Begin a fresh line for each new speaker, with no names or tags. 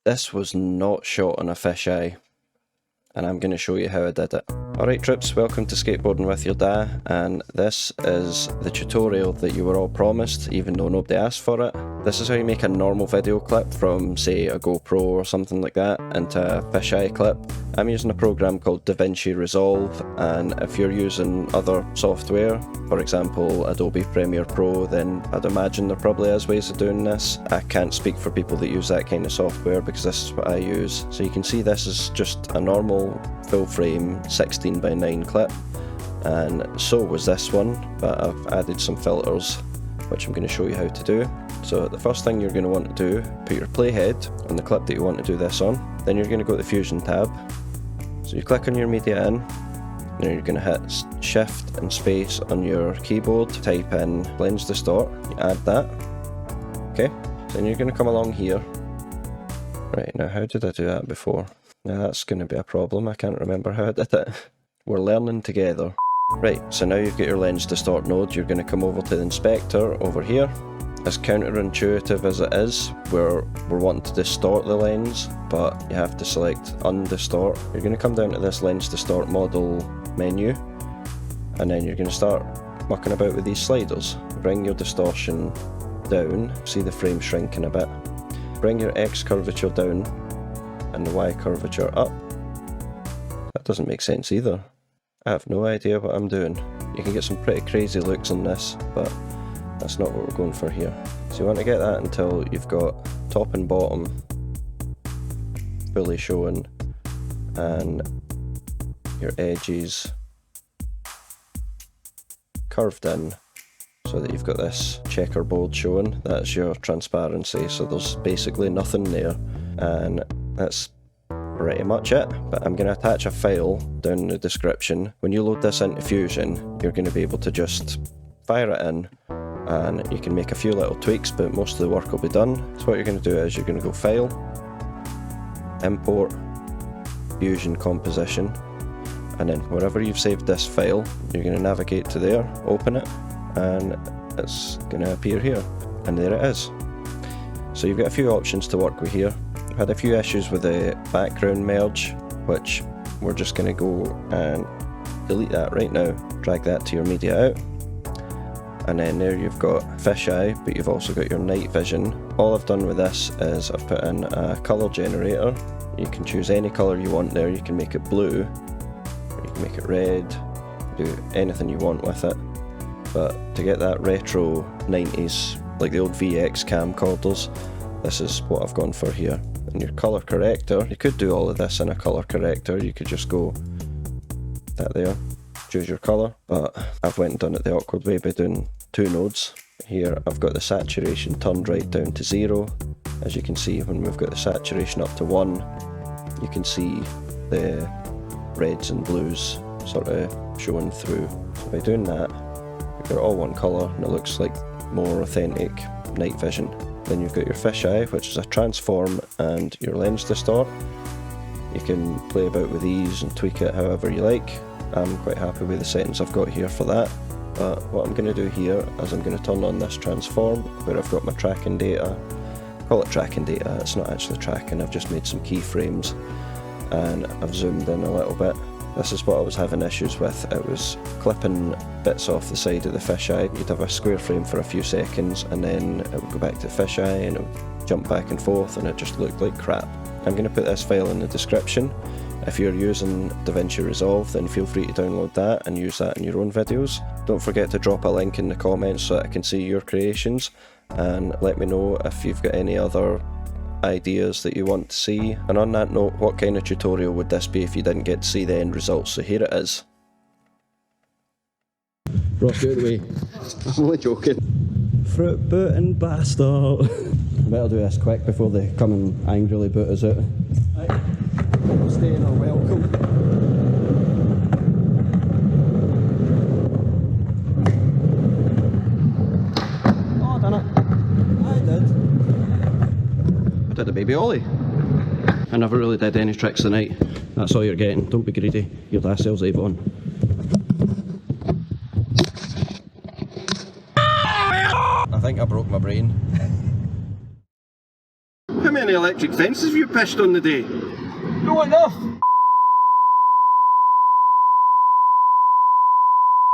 This was not shot on a fisheye, and I'm going to show you how I did it. Alright trips, welcome to Skateboarding with your Dae, and this is the tutorial that you were all promised, even though nobody asked for it. This is how you make a normal video clip from, say, a GoPro or something like that, into a fisheye clip. I'm using a program called DaVinci Resolve, and if you're using other software, for example Adobe Premiere Pro, then I'd imagine there probably is ways of doing this. I can't speak for people that use that kind of software because this is what I use. So you can see this is just a normal full frame 16:9 clip, and so was this one, but I've added some filters which I'm going to show you how to do. So the first thing you're going to want to do, put your playhead on the clip that you want to do this on, then you're going to go to the Fusion tab. So you click on your media in, then you're going to hit shift and space on your keyboard, type in lens distort, you add that, okay, then you're going to come along here. Right, now how did I do that before? Now that's going to be a problem, I can't remember how I did it. We're learning together. Right, so now you've got your lens distort node, you're going to come over to the inspector over here. As counterintuitive as it is, we're wanting to distort the lens, but you have to select undistort. You're going to come down to this lens distort model menu, and then you're going to start mucking about with these sliders. Bring your distortion down, see the frame shrinking a bit. Bring your X curvature down and the Y curvature up. That doesn't make sense either. I have no idea what I'm doing. You can get some pretty crazy looks on this, but that's not what we're going for here. So you want to get that until you've got top and bottom fully showing, and your edges curved in, so that you've got this checkerboard showing. That's your transparency, so there's basically nothing there, and that's pretty much it. But I'm going to attach a file down in the description. When you load this into Fusion, you're going to be able to just fire it in, and you can make a few little tweaks, but most of the work will be done. So what you're going to do is you're going to go File, Import, Fusion Composition, and then wherever you've saved this file, you're going to navigate to there, open it, and it's going to appear here, and there it is. So you've got a few options to work with here. I've had a few issues with the background merge, which we're just going to go and delete that right now, drag that to your media out, and then there you've got fisheye, but you've also got your night vision. All I've done with this is I've put in a colour generator. You can choose any colour you want there. You can make it blue, or you can make it red, do anything you want with it. But to get that retro 90s, like the old VX camcorders, this is what I've gone for here. And your colour corrector, you could do all of this in a colour corrector. You could just go that there, choose your colour, but I've went and done it the awkward way by doing two nodes. Here I've got the saturation turned right down to 0. As you can see, when we've got the saturation up to 1, you can see the reds and blues sort of showing through. So by doing that, you've got all one colour and it looks like more authentic night vision. Then you've got your fisheye, which is a transform, and your lens distort. You can play about with these and tweak it however you like. I'm quite happy with the settings I've got here for that. But what I'm going to do here is I'm going to turn on this transform, where I've got my tracking data. I call it tracking data, it's not actually tracking, I've just made some keyframes and I've zoomed in a little bit. This is what I was having issues with. It was clipping bits off the side of the fisheye. You'd have a square frame for a few seconds and then it would go back to the fisheye and it would jump back and forth and it just looked like crap. I'm going to put this file in the description. If you're using DaVinci Resolve, then feel free to download that and use that in your own videos. Don't forget to drop a link in the comments so that I can see your creations, and let me know if you've got any other ideas that you want to see. And on that note, what kind of tutorial would this be if you didn't get to see the end result? So here it is. Ross, get out of the way. I'm only joking. Fruit booting bastard. Better do this quick before they come and angrily boot us out. Right. Staying or welcome. Oh, I done it. I did. I did a baby ollie. I never really did any tricks tonight. That's all you're getting. Don't be greedy. Your last sales Avon. I think I broke my brain. How many
many electric fences have you pished on the day?
No enough.